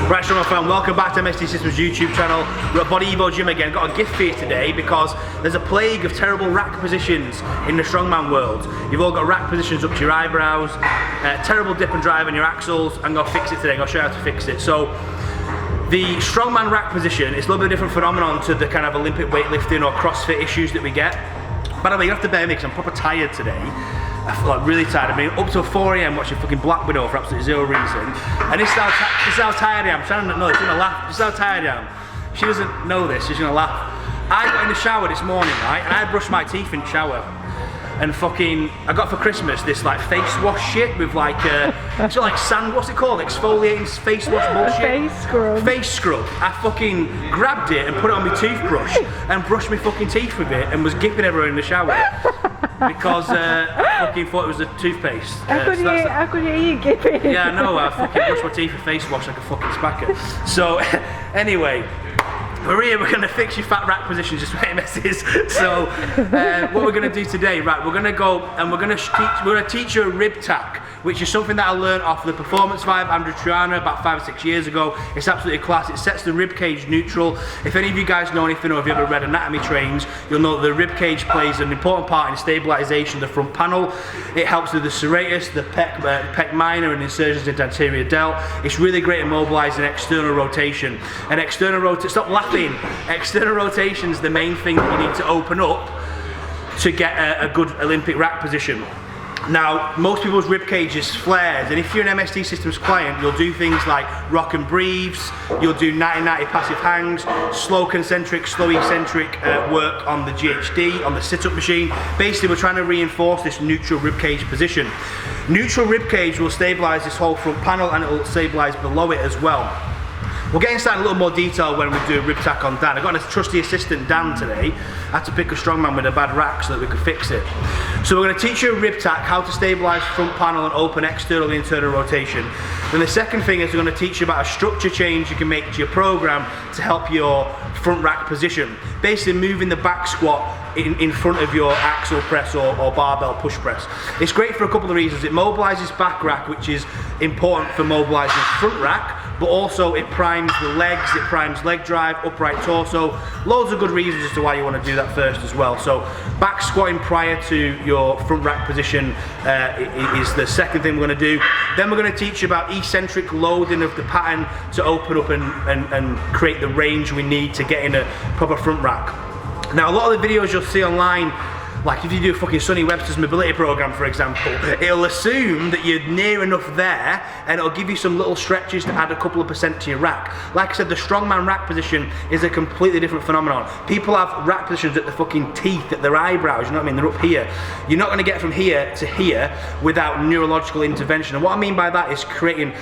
Right, strongman fan, welcome back to MST Systems YouTube channel. We're at Body Evo Gym again. Got a gift for you today because there's a plague of terrible rack positions in the strongman world. You've all got rack positions up to your eyebrows, terrible dip and drive on your axles. I'm going to fix it today. I'm going to show you how to fix it. So, the strongman rack position is a little bit different phenomenon to the kind of Olympic weightlifting or CrossFit issues that we get. By the way, you have to bear me because I'm proper tired today. I feel like really tired. I've been up till 4 AM watching fucking Black Widow for absolutely zero reason. And this is how tired I am. Shannon doesn't know this, she's gonna laugh. This is how tired I am. She doesn't know this, she's gonna laugh. I got in the shower this morning, right? And I brushed my teeth in the shower. And fucking, I got for Christmas this like face wash shit with like, it's like sand, what's it called? Exfoliating face wash bullshit? Face scrub. Face scrub. I fucking grabbed it and put it on my toothbrush and brushed my fucking teeth with it and was gipping everyone in the shower. Because I fucking thought it was a toothpaste. How could you eat gipping? Yeah, I know, I fucking brushed my teeth with face wash like a fucking spacker. So, anyway. We're here, we're going to fix your fat rack positions just where MS is. So, what we're going to do today, right, we're going to go and we're going to teach you a rib tack, which is something that I learned off the Performance Vibe, Andrew Triana, about 5 or 6 years ago. It's absolutely class. It sets the rib cage neutral. If any of you guys know anything or if you've ever read anatomy trains, you'll know that the rib cage plays an important part in stabilisation of the front panel. It helps with the serratus, the pec minor and insertions into anterior delt. It's really great at mobilising external rotation. And external rotation, stop laughing. External rotation is the main thing that you need to open up to get a good Olympic rack position. Now, most people's rib cage is flares, and if you're an MST Systems client, you'll do things like rock and breathes, you'll do 90-90 passive hangs, slow concentric, slow eccentric work on the GHD, on the sit-up machine. Basically, we're trying to reinforce this neutral rib cage position. Neutral rib cage will stabilise this whole front panel and it will stabilise below it as well. We'll get into that in a little more detail when we do a rib tack on Dan. I got a trusty assistant Dan today. I had to pick a strongman with a bad rack so that we could fix it. So we're going to teach you a rib tack, how to stabilise front panel and open external and internal rotation. Then the second thing is we're going to teach you about a structure change you can make to your program to help your front rack position. Basically moving the back squat in front of your axle press or barbell push press. It's great for a couple of reasons. It mobilises back rack, which is important for mobilising front rack, but also it primes the legs, it primes leg drive, upright torso. Loads of good reasons as to why you want to do that first as well. So back squatting prior to your front rack position is the second thing we're going to do. Then we're going to teach you about eccentric loading of the pattern to open up and create the range we need to get in a proper front rack. Now, a lot of the videos you'll see online, like if you do a fucking Sonny Webster's mobility program, for example, it'll assume that you're near enough there and it'll give you some little stretches to add a couple of % to your rack. Like I said, the strongman rack position is a completely different phenomenon. People have rack positions at the fucking teeth, at their eyebrows, you know what I mean? They're up here. You're not going to get from here to here without neurological intervention. And what I mean by that is creating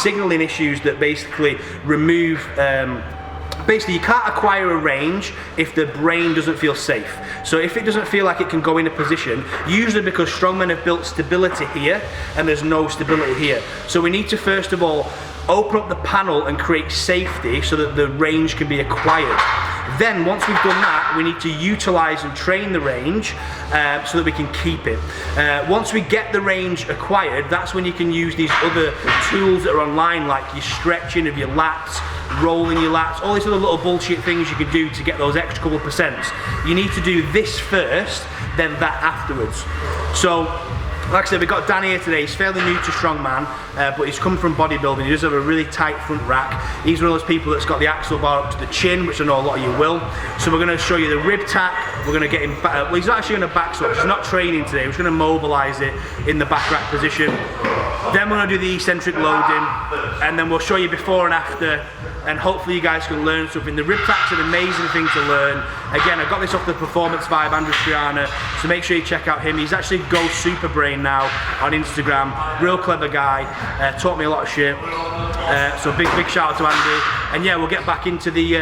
signalling issues that basically remove basically, you can't acquire a range if the brain doesn't feel safe. So if it doesn't feel like it can go in a position, usually because strongmen have built stability here and there's no stability here. So we need to first of all open up the panel and create safety so that the range can be acquired. Then once we've done that, we need to utilise and train the range so that we can keep it. Once we get the range acquired, that's when you can use these other tools that are online, like your stretching of your lats, rolling your lats, all these other little bullshit things you can do to get those extra couple of %. You need to do this first, then that afterwards. So, like I said, we've got Dan here today. He's fairly new to strongman, but he's come from bodybuilding. He does have a really tight front rack. He's one of those people that's got the axle bar up to the chin, which I know a lot of you will. So we're going to show you the rib tack. We're going to get him back. Well, he's not actually going to back squat. He's not training today. We're just going to mobilise it in the back rack position. Then we're going to do the eccentric loading, and then we'll show you before and after, and hopefully you guys can learn something. The rib tack's an amazing thing to learn. Again, I got this off the Performance Vibe, Andrew Triana, so make sure you check out him. He's actually Go Superbrain now on Instagram. Real clever guy, taught me a lot of shit. So big shout out to Andy. And yeah, we'll get back into the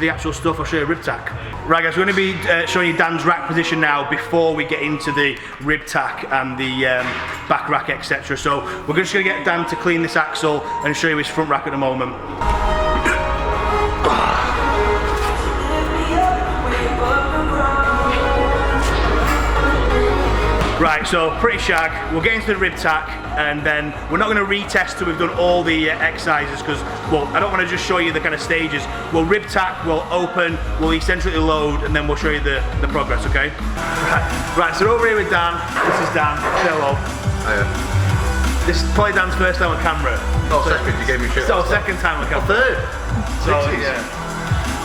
actual stuff. I'll show you a rib tack. Right guys, we're going to be showing you Dan's rack position now before we get into the rib tack and the back rack, etc. So we're just going to get Dan to clean this axle and show you his front rack at the moment. Right, so pretty shag. We'll get into the rib tack. and then we're not going to retest till we've done all the exercises because, well, I don't want to just show you the kind of stages. We'll rib tack, we'll open, we'll eccentrically load, and then we'll show you the progress, okay? Right, so over here with Dan. This is Dan. Say hello. Hiya. This is probably Dan's first time on camera. Oh, second, you gave me shit. So second time on camera. Third. So, Sixties. yeah.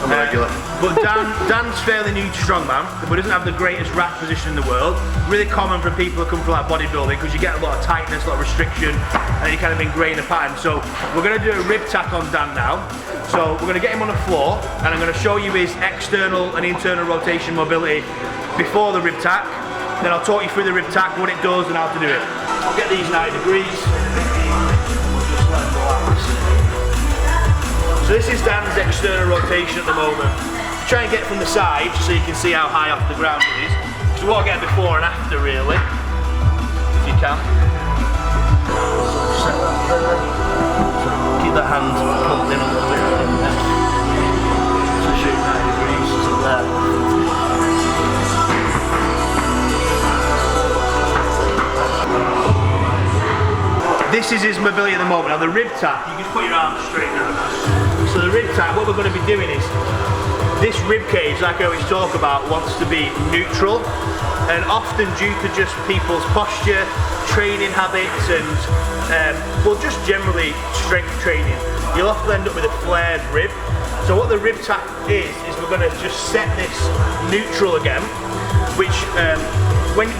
I'm a regular. But Dan's fairly new to strongman, but doesn't have the greatest rack position in the world. Really common for people who come from like bodybuilding because you get a lot of tightness, a lot of restriction, and you kind of ingrain a pattern. So we're going to do a rib tack on Dan now. So we're going to get him on the floor, and I'm going to show you his external and internal rotation mobility before the rib tack. Then I'll talk you through the rib tack, what it does, and how to do it. I'll get these 90 degrees. We'll just let them relax. So this is Dan's external rotation at the moment. Try and get from the side so you can see how high off the ground it is. So we'll get before and after really, if you can. Set that there. So keep the hand pulled in a little bit. So shoot 90 degrees to there. This is his mobility at the moment. Now the rib tap, you can put your arms straight now. So the rib tap, what we're going to be doing is, this rib cage, like I always talk about, wants to be neutral, and often due to just people's posture, training habits, and well, just generally strength training, you'll often end up with a flared rib. So what the rib tap is we're going to just set this neutral again, which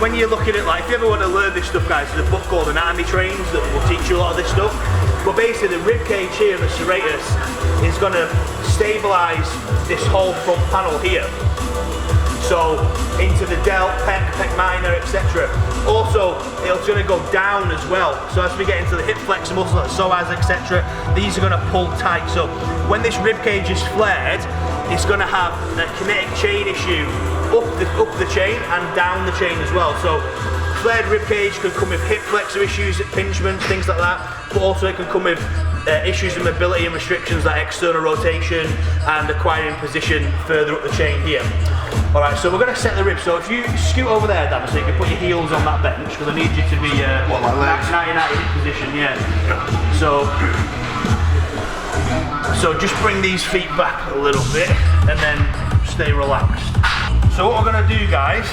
when you look at it, like if you ever want to learn this stuff, guys, there's a book called Anatomy Trains that will teach you a lot of this stuff. But basically the rib cage here, the serratus, is going to stabilise this whole front panel here. So into the delt, pec minor, etc. Also, it's going to go down as well. So as we get into the hip flexor muscle, like psoas, etc., these are going to pull tight. So when this rib cage is flared, it's going to have a kinetic chain issue up the chain and down the chain as well. So flared rib cage can come with hip flexor issues, impingements, things like that, but also it can come with issues with mobility and restrictions like external rotation and acquiring position further up the chain here. Alright, so we're going to set the ribs. So if you scoot over there, Dan, so you can put your heels on that bench, because I need you to be what, like legs? 90 hip position, yeah. So just bring these feet back a little bit and then stay relaxed. So what we're going to do, guys,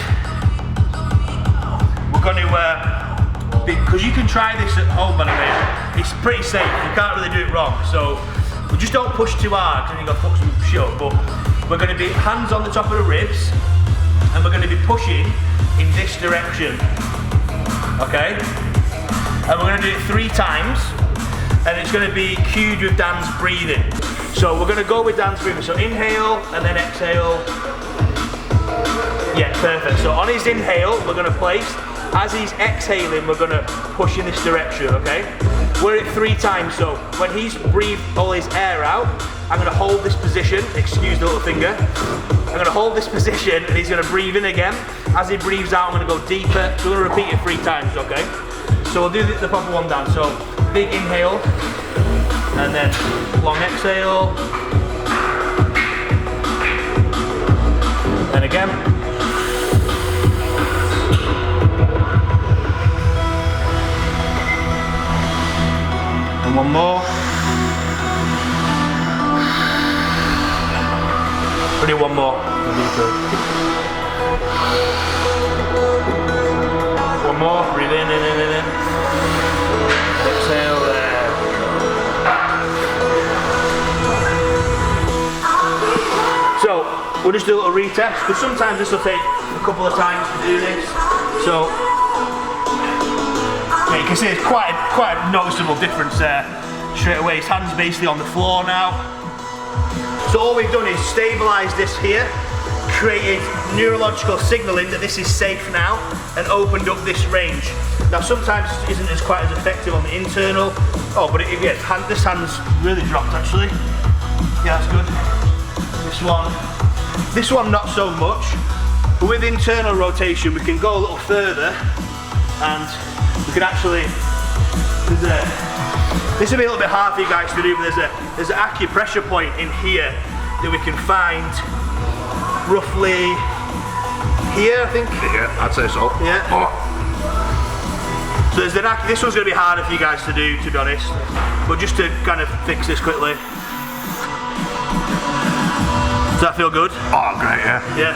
we're going to, because you can try this at home, by the way, it's pretty safe, you can't really do it wrong, so we just don't push too hard because you're going to fuck some shit up, but we're going to be hands on the top of the ribs, and we're going to be pushing in this direction, okay? And we're going to do it 3 times, and it's going to be cued with Dan's breathing. So we're going to go with Dan's breathing, so inhale, and then exhale. Yeah, perfect. So on his inhale, we're going to place. As he's exhaling, we're going to push in this direction, okay? We're at 3 times, so when he's breathed all his air out, I'm going to hold this position, excuse the little finger. I'm going to hold this position, and he's going to breathe in again. As he breathes out, I'm going to go deeper. So we're going to repeat it 3 times, okay? So we'll do the proper one down. So big inhale, and then long exhale. And again. And one more. We'll do one more. One more. Breathe in. Exhale there. So we'll just do a little retest, because sometimes this will take a couple of times to do this. So yeah, you can see it's quite a noticeable difference there straight away. His hand's basically on the floor now. So all we've done is stabilise this here, created neurological signalling that this is safe now, and opened up this range. Now sometimes it isn't as quite as effective on the internal. Oh, but this hand's really dropped actually. Yeah, that's good. This one not so much. But with internal rotation we can go a little further, and we can actually, this will be a little bit hard for you guys to do, but there's an acupressure point in here that we can find roughly here, I think. Yeah, I'd say so. Yeah. Oh. So there's the rack. This one's going to be harder for you guys to do, to be honest. But just to kind of fix this quickly. Does that feel good? Oh, great, yeah. Yeah.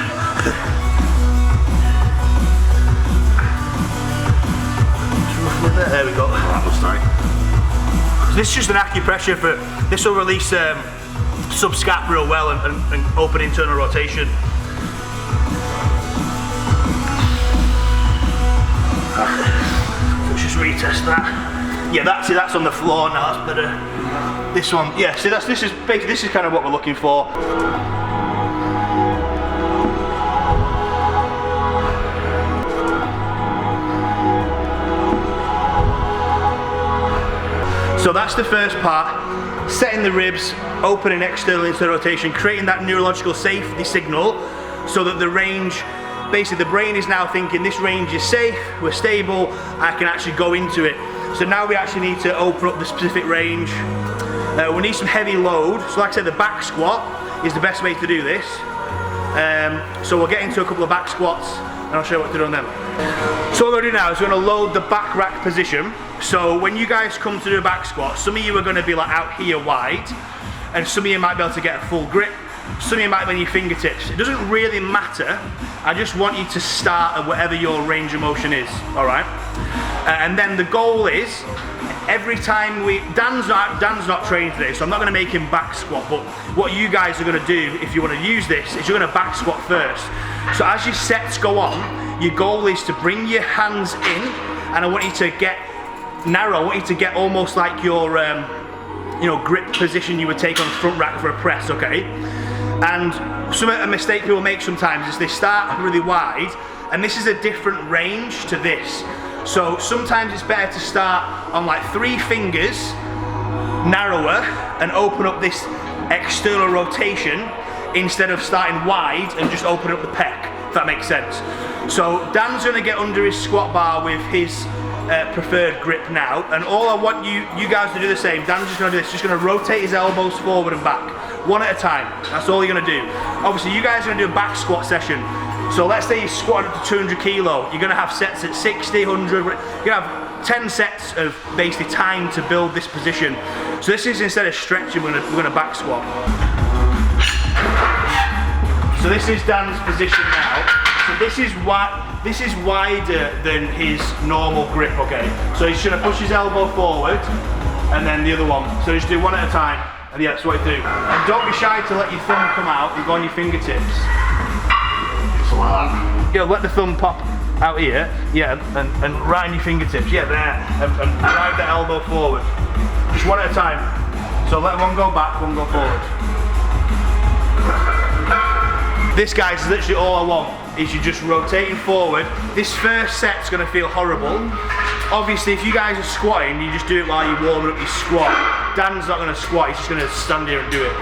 There we go. That was tight. So this is just an acupressure for, this will release subscap real well and open internal rotation. Let's just retest that. Yeah, that's on the floor now, that's better. This one, yeah, see this is kind of what we're looking for. So that's the first part, setting the ribs, opening external internal rotation, creating that neurological safety signal so that the range, basically the brain is now thinking this range is safe, we're stable, I can actually go into it. So now we actually need to open up the specific range. We need some heavy load, so like I said, the back squat is the best way to do this. So we'll get into a couple of back squats and I'll show you what to do on them. So what we're going to do now is we're going to load the back rack position. So when you guys come to do a back squat, some of you are going to be like out here wide, and some of you might be able to get a full grip, some of you might be on your fingertips. It doesn't really matter, I just want you to start at whatever your range of motion is, alright? And then the goal is, every time Dan's not trained today, so I'm not going to make him back squat, but what you guys are going to do, if you want to use this, is you're going to back squat first. So as your sets go on, your goal is to bring your hands in, and I want you to get narrow, I want you to get almost like your grip position you would take on front rack for a press, okay? And a mistake people make sometimes is they start really wide, and this is a different range to this. So sometimes it's better to start on like 3 fingers, narrower, and open up this external rotation instead of starting wide and just open up the pec, if that makes sense. So Dan's gonna get under his squat bar with his preferred grip now, and all I want you guys to do the same. Dan's just gonna do this, just gonna rotate his elbows forward and back, one at a time. That's all you're gonna do. Obviously you guys are gonna do a back squat session. So let's say you're squatting up to 200 kilo, you're gonna have sets at 60, 100, you're gonna have 10 sets of basically time to build this position. So this is, instead of stretching, we're gonna back squat. So this is Dan's position now. So this is wider than his normal grip, okay? So he's gonna push his elbow forward, and then the other one. So just do one at a time, and yeah, that's what you do. And don't be shy to let your thumb come out and go on your fingertips. Let the thumb pop out here, yeah, and right on your fingertips, yeah, there, and drive the elbow forward. Just one at a time. So let one go back, one go forward. This, guys, is literally all I want, is you just rotating forward. This first set's gonna feel horrible. Obviously, if you guys are squatting, you just do it while you're warming up your squat. Dan's not gonna squat, he's just gonna stand here and do it.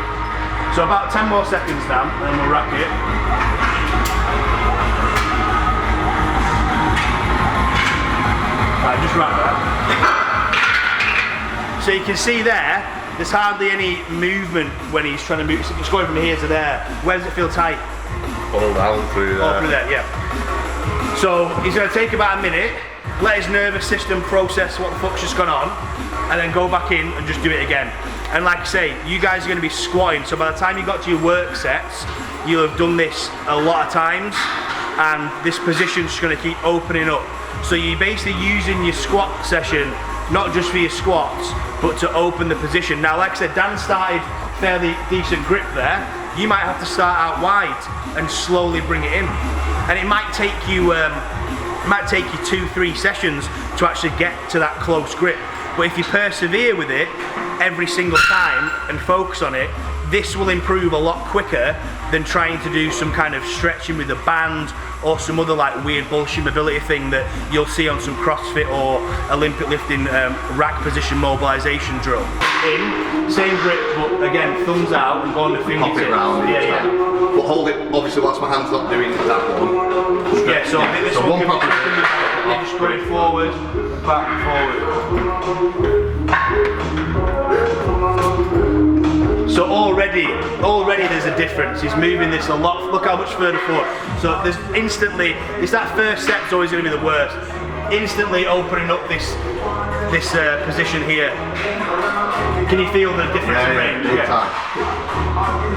So about 10 more seconds, Dan, and then we'll rack it. Right, just rack that. So you can see there's hardly any movement when he's trying to move. It's going from here to there. Where does it feel tight? All down through there. All through there, yeah. So he's going to take about a minute, let his nervous system process what the fuck's just gone on, and then go back in and just do it again. And like I say, you guys are going to be squatting, so by the time you got to your work sets, you'll have done this a lot of times, and this position's just going to keep opening up. So you're basically using your squat session not just for your squats, but to open the position. Now, like I said, Dan started fairly decent grip there. You might have to start out wide and slowly bring it in. And it might take you 2-3 sessions to actually get to that close grip. But if you persevere with it every single time and focus on it, this will improve a lot quicker than trying to do some kind of stretching with a band or some other like weird bullshit mobility thing that you'll see on some CrossFit or Olympic lifting rack position mobilization drill. In, same grip, but again, thumbs out and go on the fingertips. Pop it round. Yeah. But hold it, obviously, whilst my hand's not doing that one. Yeah, so this one can proper be just going forward and back and forward. So already there's a difference. He's moving this a lot. Look how much further forward. So there's instantly, it's that first set's always going to be the worst. instantly opening up this position here. Can you feel the difference in range? Big time.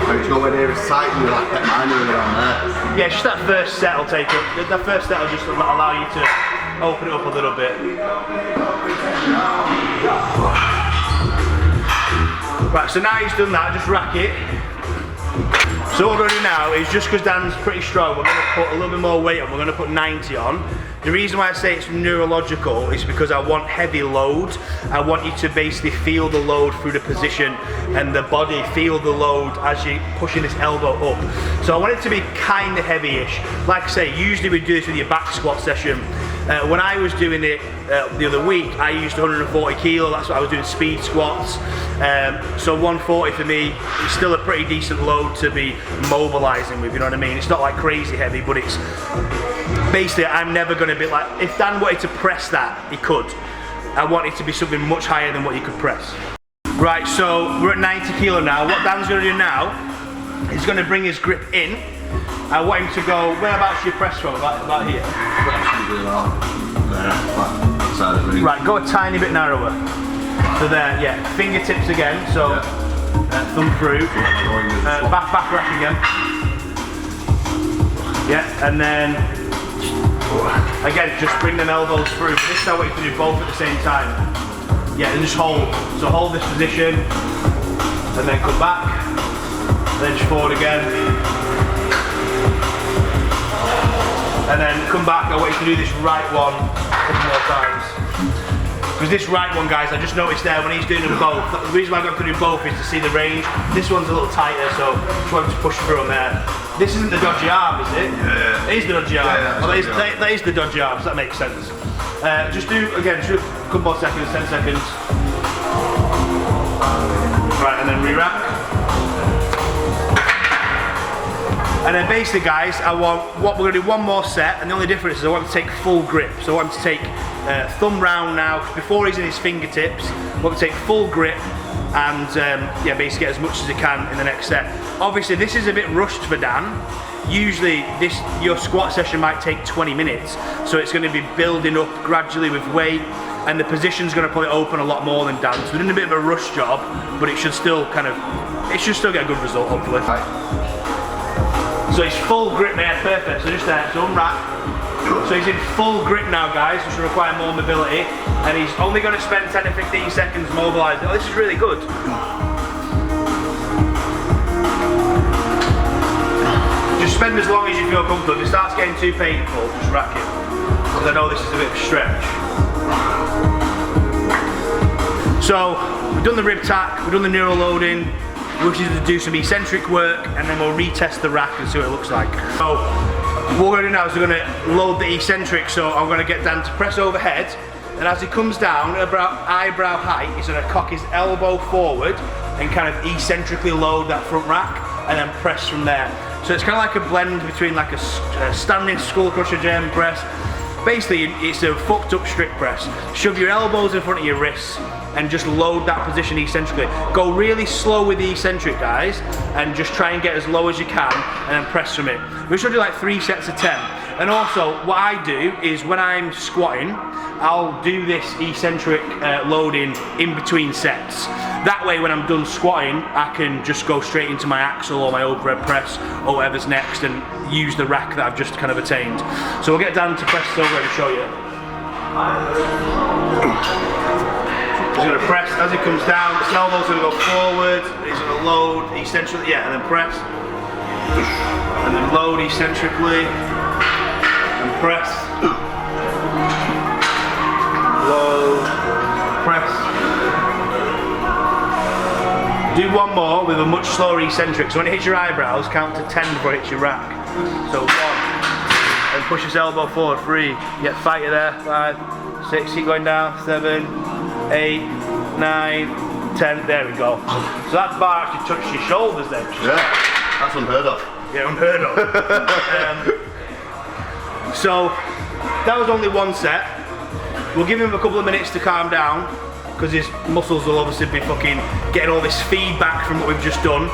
And it's nowhere near as tight and you're like that mine around there. Yeah, just that first set will take up. That first set will just allow you to open it up a little bit. Right, so now he's done that, just rack it. So what we're going to do now is, just because Dan's pretty strong, we're going to put a little bit more weight on. We're going to put 90 on. The reason why I say it's neurological is because I want heavy load. I want you to basically feel the load through the position and the body feel the load as you're pushing this elbow up. So I want it to be kind of heavy-ish. Like I say, usually we do this with your back squat session. When I was doing it the other week, I used 140 kilo, that's what I was doing, speed squats. So 140 for me is still a pretty decent load to be mobilizing with, you know what I mean? It's not like crazy heavy, but it's basically, I'm never going to be like, if Dan wanted to press that, he could. I want it to be something much higher than what you could press. Right, so we're at 90 kilo now. What Dan's going to do now is going to bring his grip in. I want him to go, whereabouts you press from? About here? Right, go a tiny bit narrower. So there, yeah, fingertips again, so thumb through. Back rack again. Yeah, and then, again, just bring them elbows through. But this is how we can do both at the same time. Yeah, and just hold. So hold this position, and then come back, and then just forward again. And then come back. I want you to do this right one a couple more times. Because this right one, guys, I just noticed there when he's doing them both, the reason why I got to do both is to see the range. This one's a little tighter, so just want to push through on there. This isn't the dodgy arm, is it? Yeah. It is the dodgy arm. Yeah, well, that is the dodgy arm, so that makes sense. Just do, again, just do a couple more seconds, 10 seconds. Right, and then re-rack. And then basically, guys, we're going to do one more set, and the only difference is I want to take full grip. So I want to take thumb round now, because before he's in his fingertips, I want to take full grip and yeah, basically get as much as I can in the next set. Obviously, this is a bit rushed for Dan. Usually, your squat session might take 20 minutes, so it's going to be building up gradually with weight, and the position's going to probably open a lot more than Dan. So we're doing a bit of a rush job, but it should still get a good result, hopefully. So he's full grip there, perfect. So just there, so unwrap. So he's in full grip now, guys, which will require more mobility. And he's only going to spend 10 to 15 seconds mobilising. Oh, this is really good. Just spend as long as you feel comfortable. If it starts getting too painful, just rack it. Because I know this is a bit of a stretch. So, we've done the rib tack, we've done the neural loading. We're going to do some eccentric work, and then we'll retest the rack and see what it looks like. So what we're going to do now is we're going to load the eccentric. So I'm going to get Dan to press overhead, and as he comes down about eyebrow height, he's going to cock his elbow forward and kind of eccentrically load that front rack, and then press from there. So it's kind of like a blend between like a standing skull crusher German press. Basically, it's a fucked up strict press. Shove your elbows in front of your wrists and just load that position eccentrically. Go really slow with the eccentric, guys, and just try and get as low as you can and then press from it. We should do like 3 sets of 10. And also, what I do is when I'm squatting, I'll do this eccentric loading in between sets. That way, when I'm done squatting, I can just go straight into my axle or my overhead press or whatever's next and use the rack that I've just kind of attained. So we'll get Dan to press this over and show you. He's going to press as he comes down. His elbow's going to go forward. He's going to load eccentrically, yeah, and then press. And then load eccentrically. And press. Load. Press. Do one more with a much slower eccentric. So when it hits your eyebrows, count to 10 before it hits your rack. So 1. And push his elbow forward. 3. Yeah, fight you there. 5, 6. Keep going down. 7. 8, 9, 10, there we go. So that bar actually touched your shoulders then. Yeah, that's unheard of. Yeah, unheard of. So, that was only one set. We'll give him a couple of minutes to calm down, because his muscles will obviously be fucking getting all this feedback from what we've just done.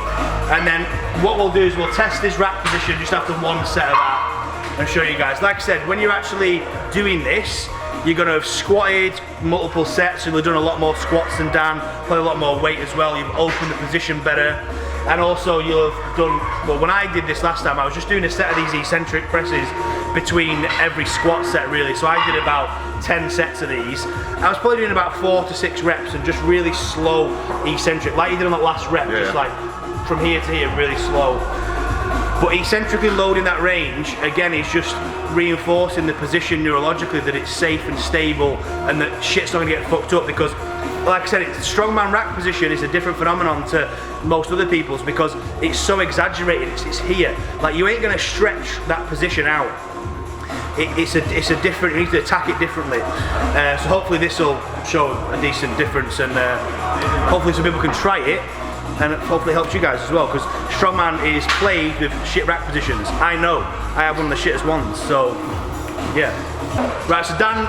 And then what we'll do is we'll test his rack position just after one set of that and show you guys. Like I said, when you're actually doing this, you're going to have squatted multiple sets, and you've done a lot more squats than Dan, probably a lot more weight as well. You've opened the position better, and also you'll have done, well, when I did this last time, I was just doing a set of these eccentric presses between every squat set really, so I did about 10 sets of these. I was probably doing about 4 to 6 reps and just really slow eccentric, like you did on that last rep, just like from here to here, really slow. But eccentrically loading that range, again, is just reinforcing the position neurologically that it's safe and stable and that shit's not gonna get fucked up, because like I said, strongman rack position is a different phenomenon to most other people's because it's so exaggerated, it's here. Like you ain't gonna stretch that position out. It's a different, you need to attack it differently. So hopefully this will show a decent difference, and hopefully some people can try it, and hopefully it helps you guys as well, because strongman is plagued with shit rack positions. I know, I have one of the shittest ones, so yeah. Right, so Dan,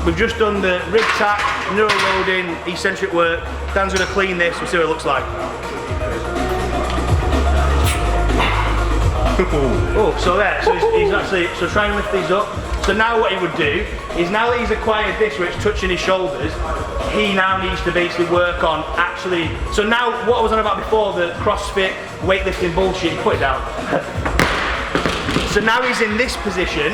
we've just done the rib tack, neural loading, eccentric work. Dan's gonna clean this, we'll see what it looks like. Oh, so there, so he's actually, so try and lift these up. So now what he would do is, now that he's acquired this where it's touching his shoulders, he now needs to basically work on actually, so now what I was on about before, the CrossFit weightlifting bullshit, put it down. So now he's in this position,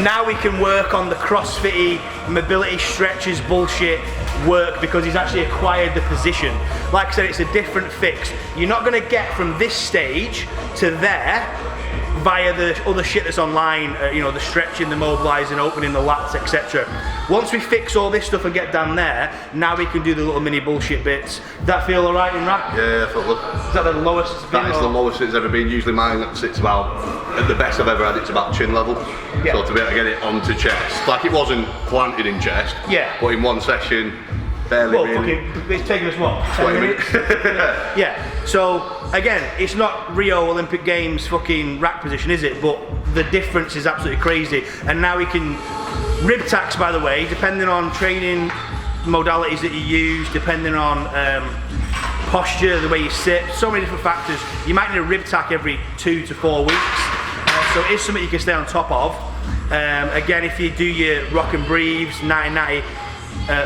now we can work on the CrossFit-y mobility stretches bullshit work, because he's actually acquired the position. Like I said, it's a different fix. You're not gonna get from this stage to there via the other shit that's online, you know, the stretching, the mobilizing, opening the lats, etc. Once we fix all this stuff and get down there, now we can do the little mini bullshit bits. Does that feel alright in rack? Yeah, I felt good. Is that the lowest it's been? That is the lowest it's ever been. Usually mine sits about, at the best I've ever had, it's about chin level. Yeah. So to be able to get it onto chest, like it wasn't planted in chest, yeah, but in one session, barely really. It's taken us what, 20 minutes? Yeah, so again, it's not Rio Olympic Games fucking rack position, is it? But the difference is absolutely crazy. And now we can, rib tacks, by the way, depending on training modalities that you use, depending on posture, the way you sit, so many different factors. You might need a rib tack every 2 to 4 weeks. So it is something you can stay on top of. Again, if you do your rock and breathes, 90-90,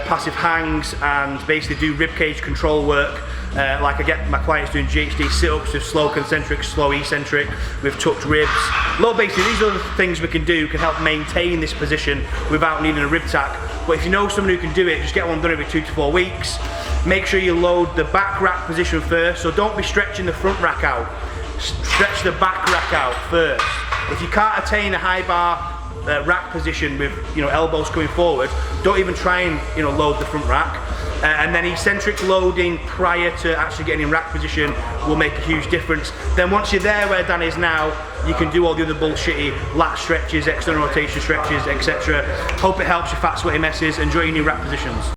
passive hangs, and basically do rib cage control work, like I get my clients doing GHD sit-ups with slow concentric, slow eccentric, with tucked ribs. Low basically, these are the things we can do, can help maintain this position without needing a rib tack. But if you know someone who can do it, just get one done every 2 to 4 weeks. Make sure you load the back rack position first, so don't be stretching the front rack out. Stretch the back rack out first. If you can't attain a high bar rack position with, you know, elbows coming forward, don't even try and, you know, load the front rack. And then eccentric loading prior to actually getting in rack position will make a huge difference. Then once you're there where Dan is now, you can do all the other bullshitty lat stretches, external rotation stretches, etc. Hope it helps you fat sweaty messes. Enjoy your new rack positions.